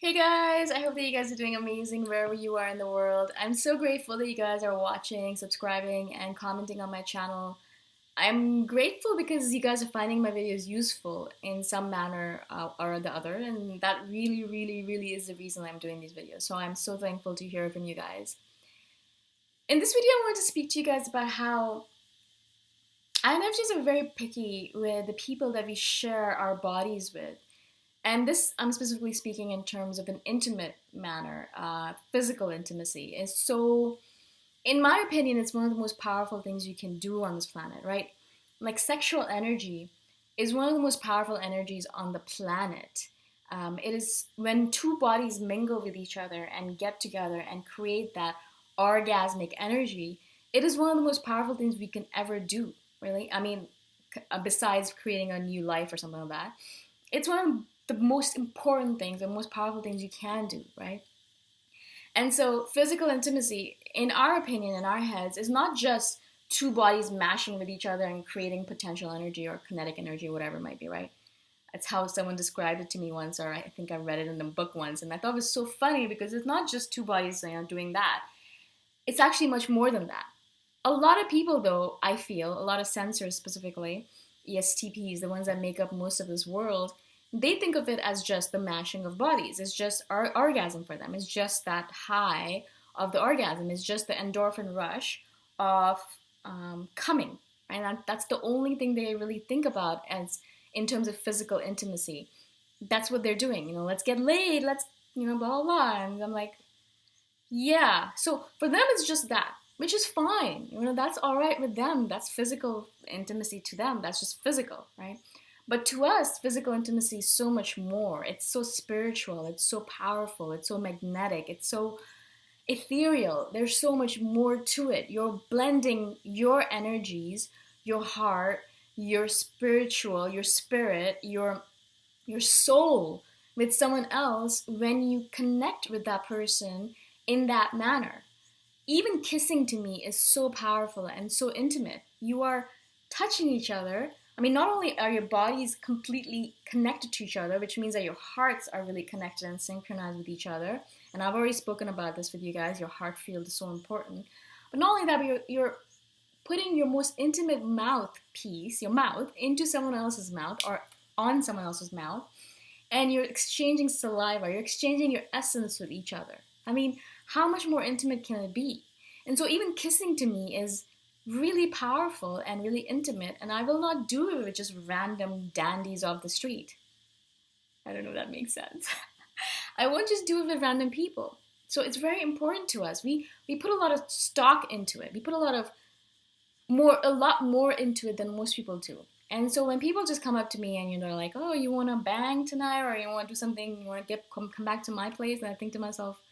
Hey guys, I hope that you guys are doing amazing wherever you are in the world. I'm so grateful that you guys are watching, subscribing, and commenting on my channel. I'm grateful because you guys are finding my videos useful in some manner or the other, and that really is the reason I'm doing these videos. So I'm so thankful to hear from you guys. In this video, I wanted to speak to you guys about how INFJs are very picky with the people that we share our bodies with. And this, I'm specifically speaking in terms of an intimate manner, physical intimacy is so, in my opinion, it's one of the most powerful things you can do on this planet, right? Like sexual energy is one of the most powerful energies on the planet. It is when two bodies mingle with each other and get together and create that orgasmic energy. It is one of the most powerful things we can ever do, really. I mean, besides creating a new life or something like that, it's one of the most important things, the most powerful things you can do, right? And so, physical intimacy, in our opinion, in our heads, is not just two bodies mashing with each other and creating potential energy or kinetic energy, whatever it might be, right? That's how someone described it to me once, or I think I read it in a book once, and I thought it was so funny because it's not just two bodies, doing that. It's actually much more than that. A lot of people, though, I feel, a lot of sensors specifically, ESTPs, the ones that make up most of this world, they think of it as just the mashing of bodies. It's just orgasm for them. It's just that high of the orgasm. It's just the endorphin rush of coming. And that's the only thing they really think about as in terms of physical intimacy. That's what they're doing. Let's get laid. Let's, blah, blah, blah. And I'm like, yeah. So for them, it's just that, which is fine. That's all right with them. That's physical intimacy to them. That's just physical, right? But to us, physical intimacy is so much more. It's so spiritual. It's so powerful. It's so magnetic. It's so ethereal. There's so much more to it. You're blending your energies, your heart, your spiritual, your spirit, your soul with someone else when you connect with that person in that manner. Even kissing to me is so powerful and so intimate. You are touching each other. I mean, not only are your bodies completely connected to each other, which means that your hearts are really connected and synchronized with each other. And I've already spoken about this with you guys. Your heart field is so important. But not only that, but you're putting your most intimate mouthpiece, your mouth, into someone else's mouth or on someone else's mouth. And you're exchanging saliva. You're exchanging your essence with each other. I mean, how much more intimate can it be? And so even kissing to me is really powerful and really intimate, and I will not do it with just random dandies off the street. I don't know if that makes sense. I won't just do it with random people. So it's very important to us. We put a lot of stock into it. We put a lot more into it than most people do. And so when people just come up to me and like, oh, you want to bang tonight, or you want to do something, you want to come back to my place, and I think to myself,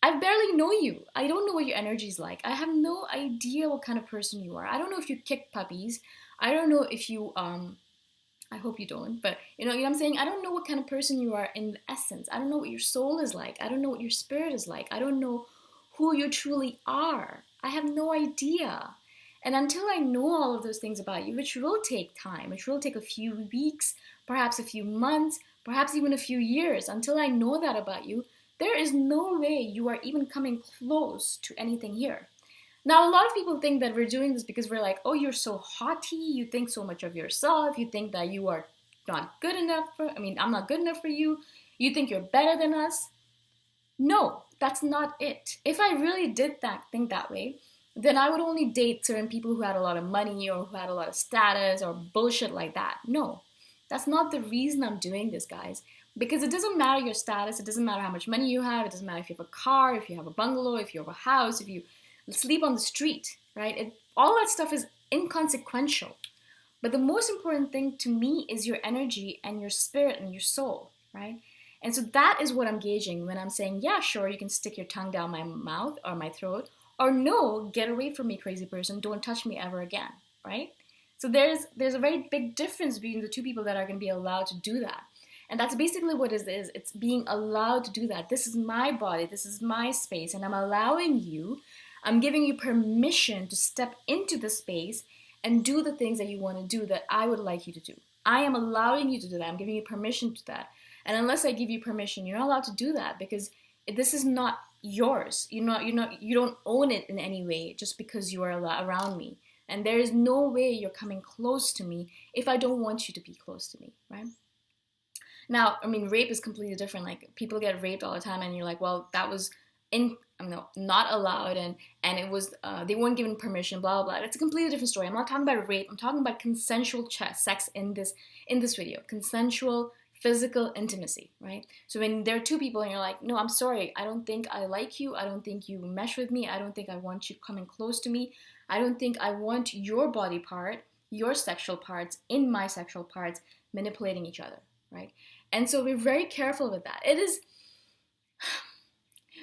I barely know you. I don't know what your energy is like. I have no idea what kind of person you are. I don't know if you kick puppies. I don't know if you I hope you don't, but you know what I'm saying? I don't know what kind of person you are in essence. I don't know what your soul is like. I don't know what your spirit is like. I don't know who you truly are. I have no idea. And until I know all of those things about you, which will take time, which will take a few weeks, perhaps a few months, perhaps even a few years, until I know that about you, there is no way you are even coming close to anything here. Now, a lot of people think that we're doing this because we're like, oh, you're so haughty, you think so much of yourself, you think that you are not good enough I'm not good enough for you, you think you're better than us. No, that's not it. If I really did think that way, then I would only date certain people who had a lot of money or who had a lot of status or bullshit like that. No, that's not the reason I'm doing this, guys. Because it doesn't matter your status, it doesn't matter how much money you have, it doesn't matter if you have a car, if you have a bungalow, if you have a house, if you sleep on the street, right? All that stuff is inconsequential. But the most important thing to me is your energy and your spirit and your soul, right? And so that is what I'm gauging when I'm saying, yeah, sure, you can stick your tongue down my mouth or my throat, or no, get away from me, crazy person, don't touch me ever again, right? So there's a very big difference between the two people that are going to be allowed to do that. And that's basically what it is. It's being allowed to do that. This is my body, this is my space, and I'm giving you permission to step into the space and do the things that you want to do that I would like you to do. I am allowing you to do that. I'm giving you permission to that. And unless I give you permission, you're not allowed to do that, because this is not yours. You don't own it in any way just because you are around me. And there is no way you're coming close to me if I don't want you to be close to me, right? Now, I mean, rape is completely different. Like, people get raped all the time, and you're like, well, that was not allowed, and it was they weren't given permission, blah blah blah. It's a completely different story. I'm not talking about rape. I'm talking about consensual sex in this video. Consensual physical intimacy, right? So when there are two people and you're like, no, I'm sorry, I don't think I like you. I don't think you mesh with me. I don't think I want you coming close to me. I don't think I want your body part, your sexual parts, in my sexual parts, manipulating each other, right? And so we're very careful with that. It is,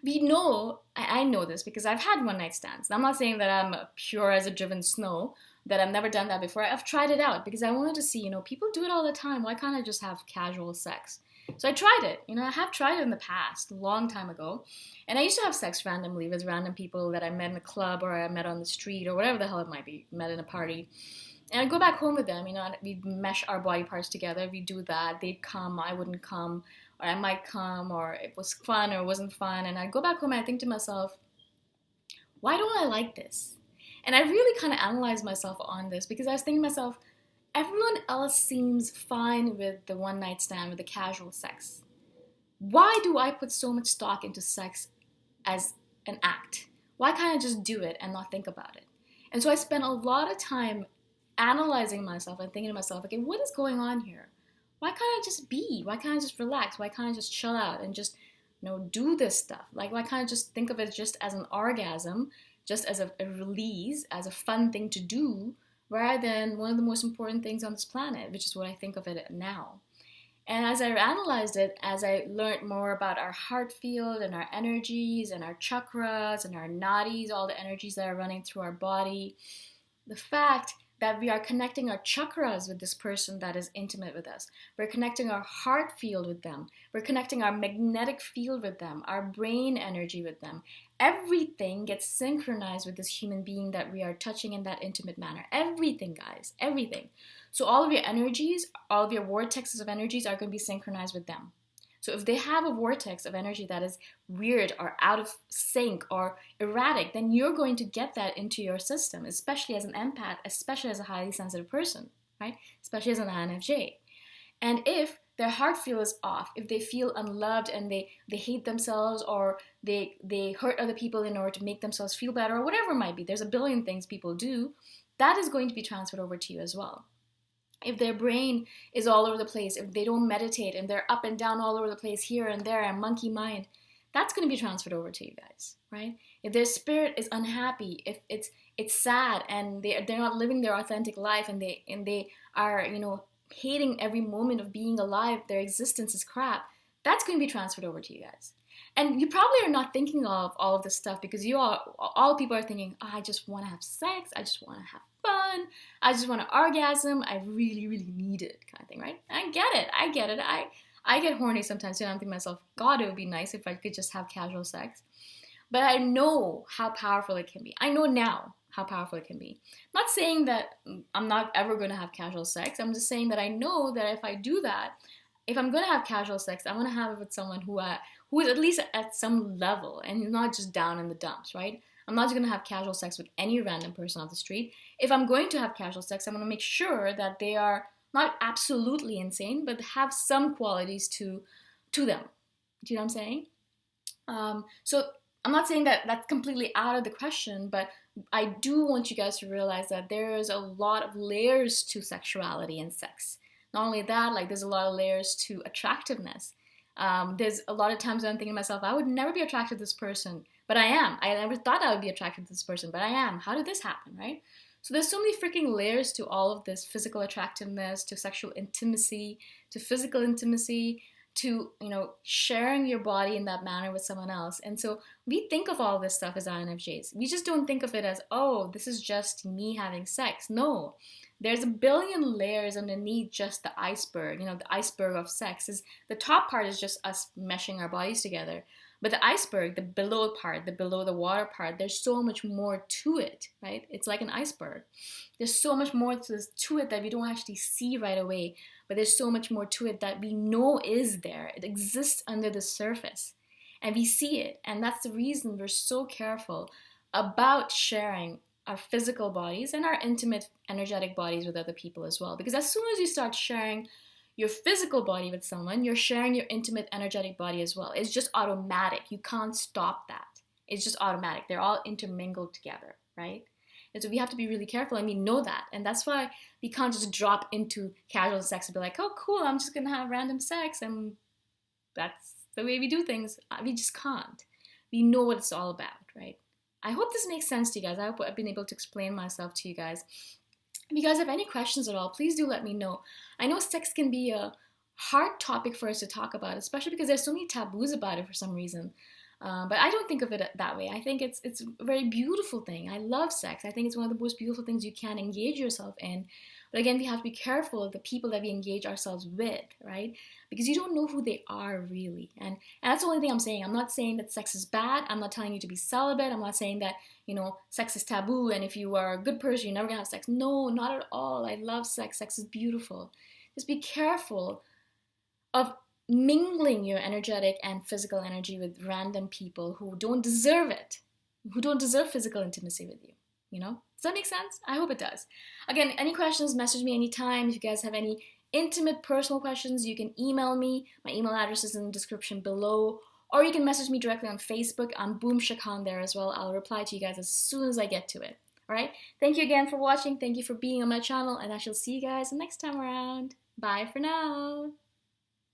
we know, I know this because I've had one night stands. I'm not saying that I'm pure as a driven snow, that I've never done that before. I've tried it out because I wanted to see, people do it all the time. Why can't I just have casual sex? So I tried it. I have tried it in the past, a long time ago. And I used to have sex randomly with random people that I met in a club, or I met on the street, or whatever the hell it might be, met in a party. And I'd go back home with them, and we'd mesh our body parts together. We'd do that. They'd come, I wouldn't come, or I might come, or it was fun or it wasn't fun. And I'd go back home and I'd think to myself, why don't I like this? And I really kind of analyzed myself on this, because I was thinking to myself, everyone else seems fine with the one night stand, with the casual sex. Why do I put so much stock into sex as an act? Why can't I just do it and not think about it? And so I spent a lot of time analyzing myself and thinking to myself, okay, what is going on here? Why can't I just be? Why can't I just relax? Why can't I just chill out and just, do this stuff? Like, why can't I just think of it just as an orgasm, just as a release, as a fun thing to do, rather than one of the most important things on this planet, which is what I think of it now. And as I analyzed it, as I learned more about our heart field and our energies and our chakras and our nadis, all the energies that are running through our body, the fact that we are connecting our chakras with this person that is intimate with us. We're connecting our heart field with them. We're connecting our magnetic field with them, our brain energy with them. Everything gets synchronized with this human being that we are touching in that intimate manner. Everything, guys, everything. So all of your energies, all of your vortexes of energies are going to be synchronized with them. So if they have a vortex of energy that is weird or out of sync or erratic, then you're going to get that into your system, especially as an empath, especially as a highly sensitive person, right? Especially as an INFJ. And if their heart field is off, if they feel unloved and they hate themselves, or they hurt other people in order to make themselves feel better, or whatever it might be, there's a billion things people do, that is going to be transferred over to you as well. If their brain is all over the place, if they don't meditate and they're up and down all over the place here and there and monkey mind, that's going to be transferred over to you guys, right? If their spirit is unhappy, if it's sad and they're not living their authentic life, and they are, hating every moment of being alive, their existence is crap, that's going to be transferred over to you guys. And you probably are not thinking of all of this stuff, because all people are thinking, oh, I just want to have sex, I just want to have fun, I just want to orgasm, I really, really need it, kind of thing, right? I get it. I get horny sometimes, and I'm thinking to myself, God, it would be nice if I could just have casual sex. But I know how powerful it can be. I know now how powerful it can be. I'm not saying that I'm not ever going to have casual sex. I'm just saying that I know that if I do that, if I'm going to have casual sex, I want to have it with someone who is at least at some level and not just down in the dumps, right? I'm not just going to have casual sex with any random person off the street. If I'm going to have casual sex, I'm going to make sure that they are not absolutely insane, but have some qualities to them. Do you know what I'm saying? So I'm not saying that that's completely out of the question, but I do want you guys to realize that there's a lot of layers to sexuality and sex. Not only that, like, there's a lot of layers to attractiveness. There's a lot of times when I'm thinking to myself, I would never be attracted to this person, but I am. I never thought I would be attracted to this person, but I am. How did this happen, right? So there's so many freaking layers to all of this physical attractiveness, to sexual intimacy, to physical intimacy, to, sharing your body in that manner with someone else. And so we think of all this stuff as INFJs. We just don't think of it as, oh, this is just me having sex. No, there's a billion layers underneath just the iceberg. The iceberg of sex is, the top part is just us meshing our bodies together. But the iceberg, the below part, the below the water part, there's so much more to it, right? It's like an iceberg. There's so much more to it that we don't actually see right away, but there's so much more to it that we know is there. It exists under the surface, and we see it. And that's the reason we're so careful about sharing our physical bodies and our intimate energetic bodies with other people as well. Because as soon as you start sharing your physical body with someone, you're sharing your intimate energetic body as well. It's just automatic. You can't stop that. It's just automatic. They're all intermingled together, right? And so we have to be really careful, and we know that. And that's why we can't just drop into casual sex and be like, oh, cool, I'm just going to have random sex, and that's the way we do things. We just can't. We know what it's all about, right? I hope this makes sense to you guys. I hope I've been able to explain myself to you guys. If you guys have any questions at all, please do let me know. I know sex can be a hard topic for us to talk about, especially because there's so many taboos about it for some reason. But I don't think of it that way. I think it's a very beautiful thing. I love sex. I think it's one of the most beautiful things you can engage yourself in. But again, we have to be careful of the people that we engage ourselves with, right? Because you don't know who they are really. And that's the only thing I'm saying. I'm not saying that sex is bad. I'm not telling you to be celibate. I'm not saying that, sex is taboo and if you are a good person, you're never gonna have sex. No, not at all. I love sex. Sex is beautiful. Just be careful of mingling your energetic and physical energy with random people who don't deserve it, who don't deserve physical intimacy with you. Does that make sense? I hope it does. Again, any questions, message me anytime. If you guys have any intimate personal questions, you can email me. My email address is in the description below. Or you can message me directly on Facebook. I'm Boom Shikha there as well. I'll reply to you guys as soon as I get to it. Alright? Thank you again for watching. Thank you for being on my channel. And I shall see you guys next time around. Bye for now.